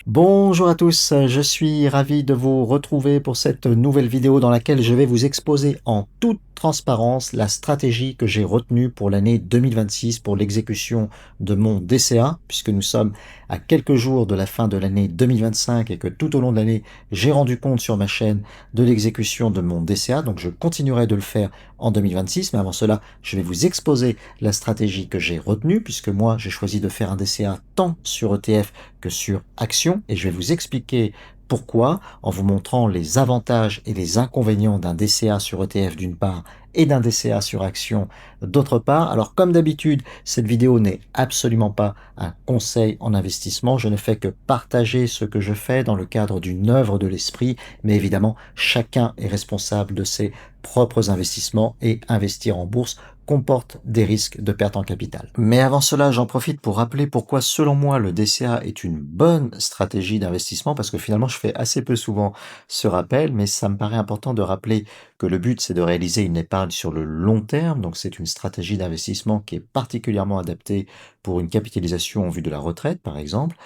Bonjour à tous, je suis ravi de vous retrouver pour cette nouvelle vidéo dans laquelle je vais vous exposer en toute transparence la stratégie que j'ai retenue pour l'année 2026 pour l'exécution de mon DCA, puisque nous sommes à quelques jours de la fin de l'année 2025 et que tout au long de l'année, j'ai rendu compte sur ma chaîne de l'exécution de mon DCA, donc je continuerai de le faire en 2026, mais avant cela, je vais vous exposer la stratégie que j'ai retenue, puisque moi, j'ai choisi de faire un DCA tant sur ETF que sur Action, et je vais vous expliquer pourquoi en vous montrant les avantages et les inconvénients d'un DCA sur ETF d'une part et d'un DCA sur Action d'autre part. Alors comme d'habitude, cette vidéo n'est absolument pas un conseil en investissement, je ne fais que partager ce que je fais dans le cadre d'une œuvre de l'esprit, mais évidemment chacun est responsable de ses propres investissements et investir en bourse comporte des risques de perte en capital. Mais avant cela, j'en profite pour rappeler pourquoi, selon moi, le DCA est une bonne stratégie d'investissement, parce que finalement, je fais assez peu souvent ce rappel, mais ça me paraît important de rappeler que le but, c'est de réaliser une épargne sur le long terme, donc c'est une stratégie d'investissement qui est particulièrement adaptée pour une capitalisation en vue de la retraite, par exemple,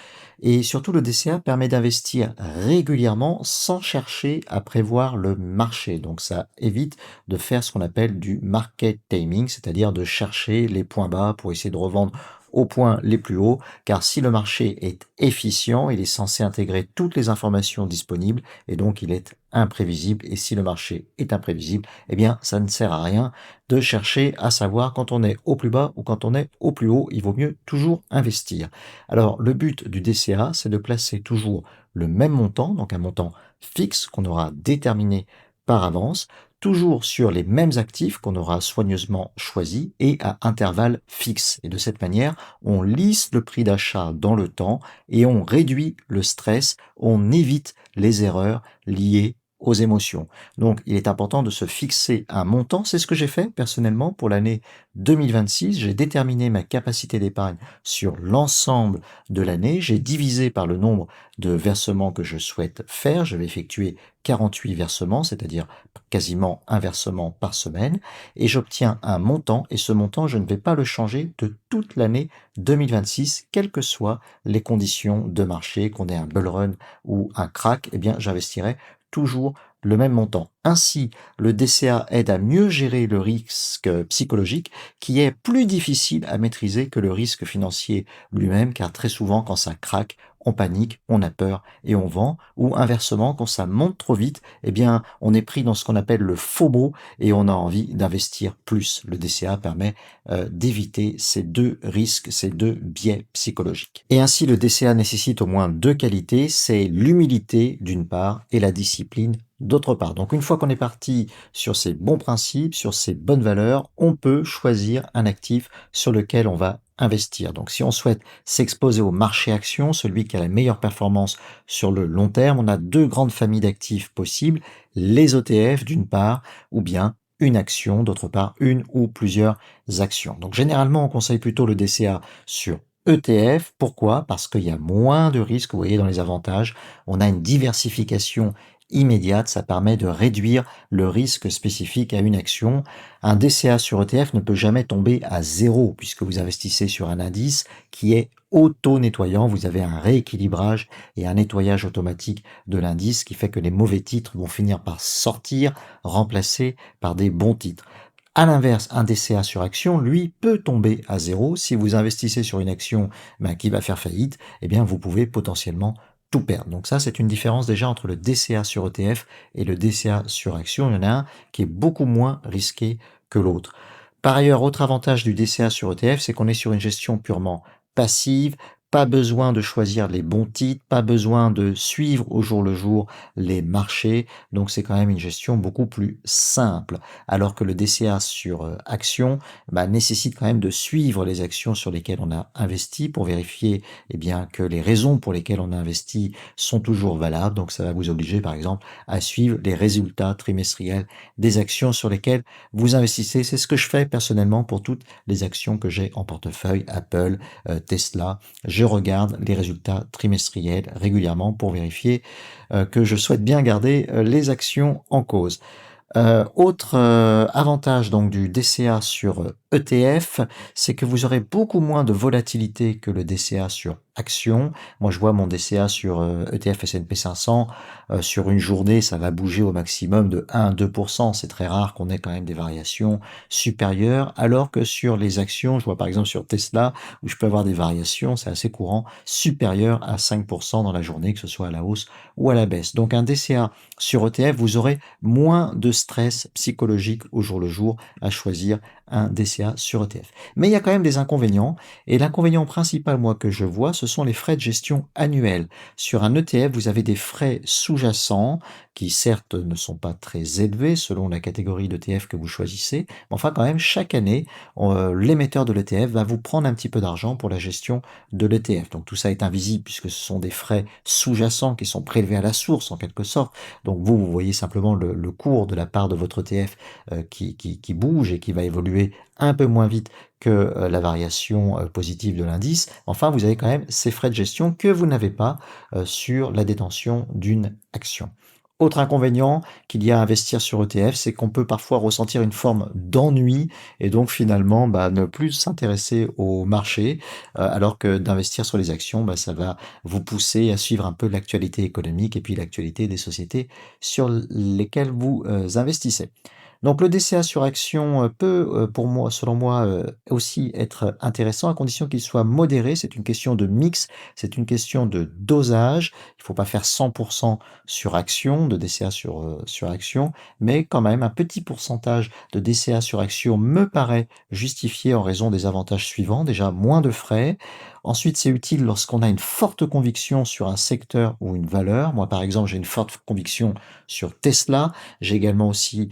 et surtout le DCA permet d'investir régulièrement sans chercher à prévoir le marché, donc ça évite de faire ce qu'on appelle du market timing, c'est-à-dire de chercher les points bas pour essayer de revendre aux points les plus hauts, car si le marché est efficient, il est censé intégrer toutes les informations disponibles et donc il est imprévisible. Et si le marché est imprévisible, eh bien ça ne sert à rien de chercher à savoir quand on est au plus bas ou quand on est au plus haut. Il vaut mieux toujours investir. Alors le but du DCA, c'est de placer toujours le même montant, donc un montant fixe qu'on aura déterminé par avance, toujours sur les mêmes actifs qu'on aura soigneusement choisis et à intervalles fixes. Et de cette manière, on lisse le prix d'achat dans le temps et on réduit le stress, on évite les erreurs liées aux émotions. Donc, il est important de se fixer un montant. C'est ce que j'ai fait personnellement pour l'année 2026. J'ai déterminé ma capacité d'épargne sur l'ensemble de l'année. J'ai divisé par le nombre de versements que je souhaite faire. Je vais effectuer 48 versements, c'est-à-dire quasiment un versement par semaine, et j'obtiens un montant, et ce montant, je ne vais pas le changer de toute l'année 2026, quelles que soient les conditions de marché, qu'on ait un bull run ou un crack, eh bien, j'investirai toujours le même montant. Ainsi, le DCA aide à mieux gérer le risque psychologique qui est plus difficile à maîtriser que le risque financier lui-même, car très souvent, quand ça craque, on panique, on a peur et on vend, ou inversement, quand ça monte trop vite, eh bien, on est pris dans ce qu'on appelle le FOMO et on a envie d'investir plus. Le DCA permet d'éviter ces deux risques, ces deux biais psychologiques. Et ainsi, le DCA nécessite au moins deux qualités, c'est l'humilité d'une part et la discipline d'autre part. Donc une fois qu'on est parti sur ces bons principes, sur ces bonnes valeurs, on peut choisir un actif sur lequel on va investir. Donc si on souhaite s'exposer au marché action, celui qui a la meilleure performance sur le long terme, on a deux grandes familles d'actifs possibles, les ETF d'une part, ou bien une action, d'autre part une ou plusieurs actions. Donc généralement, on conseille plutôt le DCA sur ETF. Pourquoi? Parce qu'il y a moins de risques, vous voyez dans les avantages, on a une diversification immédiate, ça permet de réduire le risque spécifique à une action. Un DCA sur ETF ne peut jamais tomber à zéro puisque vous investissez sur un indice qui est auto-nettoyant, vous avez un rééquilibrage et un nettoyage automatique de l'indice qui fait que les mauvais titres vont finir par sortir, remplacés par des bons titres. À l'inverse, un DCA sur action, lui, peut tomber à zéro. Si vous investissez sur une action qui va faire faillite, eh bien, vous pouvez potentiellement tout perdre. Donc ça, c'est une différence déjà entre le DCA sur ETF et le DCA sur action. Il y en a un qui est beaucoup moins risqué que l'autre. Par ailleurs, autre avantage du DCA sur ETF, c'est qu'on est sur une gestion purement passive, pas besoin de choisir les bons titres, pas besoin de suivre au jour le jour les marchés, donc c'est quand même une gestion beaucoup plus simple. Alors que le DCA sur action nécessite quand même de suivre les actions sur lesquelles on a investi pour vérifier bien, que les raisons pour lesquelles on a investi sont toujours valables. Donc ça va vous obliger par exemple à suivre les résultats trimestriels des actions sur lesquelles vous investissez. C'est ce que je fais personnellement pour toutes les actions que j'ai en portefeuille, Apple, Tesla. Je regarde les résultats trimestriels régulièrement pour vérifier que je souhaite bien garder les actions en cause. Autre avantage donc du DCA sur ETF, c'est que vous aurez beaucoup moins de volatilité que le DCA sur action. Moi, je vois mon DCA sur ETF S&P 500, sur une journée, ça va bouger au maximum de 1 à 2%. C'est très rare qu'on ait quand même des variations supérieures, alors que sur les actions, je vois par exemple sur Tesla, où je peux avoir des variations, c'est assez courant, supérieures à 5% dans la journée, que ce soit à la hausse ou à la baisse. Donc un DCA sur ETF, vous aurez moins de stress psychologique au jour le jour à choisir un DCA sur ETF. Mais il y a quand même des inconvénients, et l'inconvénient principal, moi, que je vois, ce sont les frais de gestion annuels. Sur un ETF, vous avez des frais sous-jacents qui, certes, ne sont pas très élevés selon la catégorie d'ETF que vous choisissez, mais enfin, quand même, chaque année, l'émetteur de l'ETF va vous prendre un petit peu d'argent pour la gestion de l'ETF. Donc tout ça est invisible puisque ce sont des frais sous-jacents qui sont prélevés à la source en quelque sorte. Donc vous voyez simplement le cours de la part de votre ETF qui bouge et qui va évoluer un peu moins vite que la variation positive de l'indice. Enfin, vous avez quand même ces frais de gestion que vous n'avez pas sur la détention d'une action. Autre inconvénient qu'il y a à investir sur ETF, c'est qu'on peut parfois ressentir une forme d'ennui et donc finalement ne plus s'intéresser au marché, alors que d'investir sur les actions, ça va vous pousser à suivre un peu l'actualité économique et puis l'actualité des sociétés sur lesquelles vous investissez. Donc le DCA sur action peut, pour moi, selon moi, aussi être intéressant à condition qu'il soit modéré. C'est une question de mix, c'est une question de dosage. Il ne faut pas faire 100% sur action, de DCA sur action, mais quand même un petit pourcentage de DCA sur action me paraît justifié en raison des avantages suivants. Déjà, moins de frais. Ensuite, c'est utile lorsqu'on a une forte conviction sur un secteur ou une valeur. Moi, par exemple, j'ai une forte conviction sur Tesla. J'ai également aussi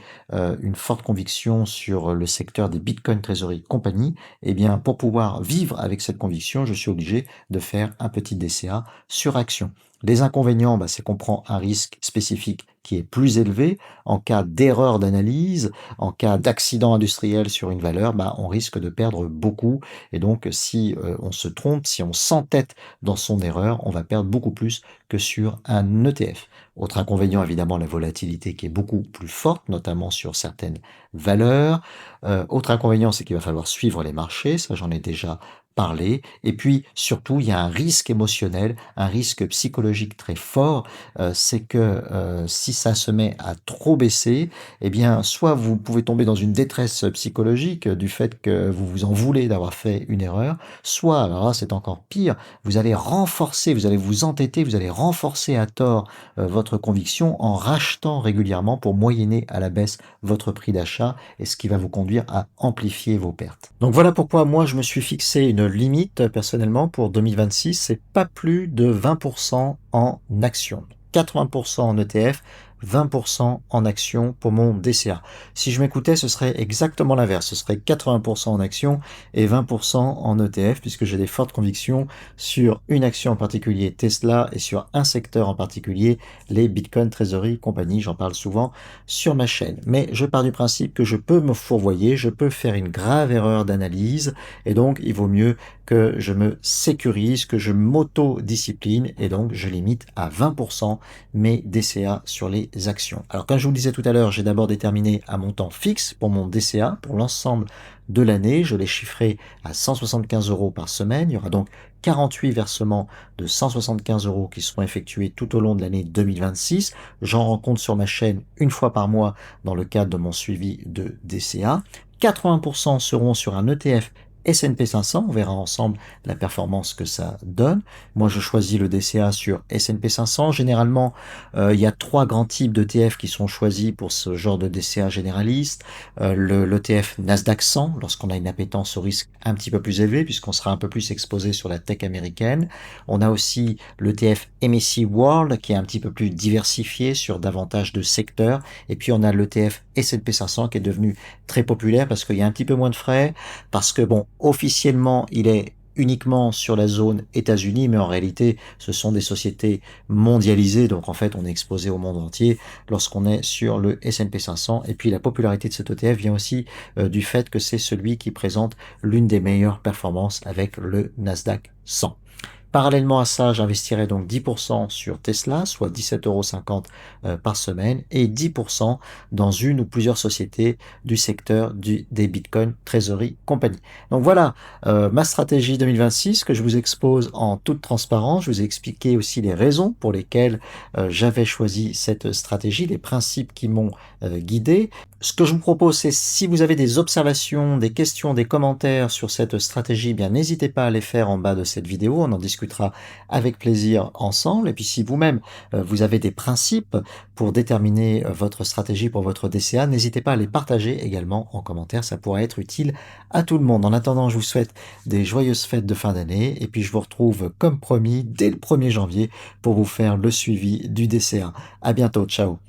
une forte conviction sur le secteur des Bitcoin Treasury Company. Eh bien, pour pouvoir vivre avec cette conviction, je suis obligé de faire un petit DCA sur action. Les inconvénients, c'est qu'on prend un risque spécifique qui est plus élevé. En cas d'erreur d'analyse, en cas d'accident industriel sur une valeur, on risque de perdre beaucoup. Et donc, si on se trompe, si on s'entête dans son erreur, on va perdre beaucoup plus que sur un ETF. Autre inconvénient, évidemment, la volatilité qui est beaucoup plus forte, notamment sur certaines valeurs. Autre inconvénient, c'est qu'il va falloir suivre les marchés, ça j'en ai déjà parlé. Et puis, surtout, il y a un risque émotionnel, un risque psychologique très fort. C'est que si ça se met à trop baisser, eh bien, soit vous pouvez tomber dans une détresse psychologique du fait que vous vous en voulez d'avoir fait une erreur, soit, alors là, c'est encore pire, vous allez renforcer, vous allez vous entêter, vous allez renforcer à tort votre conviction en rachetant régulièrement pour moyenner à la baisse votre prix d'achat, et ce qui va vous conduire à amplifier vos pertes. Donc voilà pourquoi moi je me suis fixé une limite personnellement pour 2026, c'est pas plus de 20% en actions. 80% en ETF, 20% en actions pour mon DCA. Si je m'écoutais, ce serait exactement l'inverse. Ce serait 80% en actions et 20% en ETF, puisque j'ai des fortes convictions sur une action en particulier, Tesla, et sur un secteur en particulier, les Bitcoin Treasury Company. J'en parle souvent sur ma chaîne. Mais je pars du principe que je peux me fourvoyer, je peux faire une grave erreur d'analyse, et donc il vaut mieux que je me sécurise, que je m'auto-discipline, et donc je limite à 20% mes DCA sur les actions. Alors comme je vous le disais tout à l'heure, j'ai d'abord déterminé un montant fixe pour mon DCA pour l'ensemble de l'année. Je l'ai chiffré à 175 € par semaine. Il y aura donc 48 versements de 175 € qui seront effectués tout au long de l'année 2026. J'en rends compte sur ma chaîne une fois par mois dans le cadre de mon suivi de DCA. 80% seront sur un ETF S&P 500, on verra ensemble la performance que ça donne. Moi, je choisis le DCA sur S&P 500. Généralement, il y a 3 grands types d'ETF qui sont choisis pour ce genre de DCA généraliste. L'ETF Nasdaq 100, lorsqu'on a une appétence au risque un petit peu plus élevée, puisqu'on sera un peu plus exposé sur la tech américaine. On a aussi l'ETF MSCI World, qui est un petit peu plus diversifié sur davantage de secteurs. Et puis, on a l'ETF S&P 500 qui est devenu très populaire parce qu'il y a un petit peu moins de frais, parce que, officiellement, il est uniquement sur la zone États-Unis, mais en réalité, ce sont des sociétés mondialisées, donc en fait, on est exposé au monde entier lorsqu'on est sur le S&P 500. Et puis, la popularité de cet ETF vient aussi du fait que c'est celui qui présente l'une des meilleures performances avec le Nasdaq 100. Parallèlement à ça, j'investirai donc 10% sur Tesla, soit 17,50 € par semaine, et 10% dans une ou plusieurs sociétés du secteur des bitcoins, trésorerie, compagnie. Donc voilà, ma stratégie 2026 que je vous expose en toute transparence. Je vous ai expliqué aussi les raisons pour lesquelles j'avais choisi cette stratégie, les principes qui m'ont guidé. Ce que je vous propose, c'est si vous avez des observations, des questions, des commentaires sur cette stratégie, eh bien n'hésitez pas à les faire en bas de cette vidéo. On en discutera avec plaisir ensemble. Et puis si vous-même, vous avez des principes pour déterminer votre stratégie pour votre DCA, n'hésitez pas à les partager également en commentaire. Ça pourrait être utile à tout le monde. En attendant, je vous souhaite des joyeuses fêtes de fin d'année. Et puis je vous retrouve comme promis dès le 1er janvier pour vous faire le suivi du DCA. À bientôt. Ciao.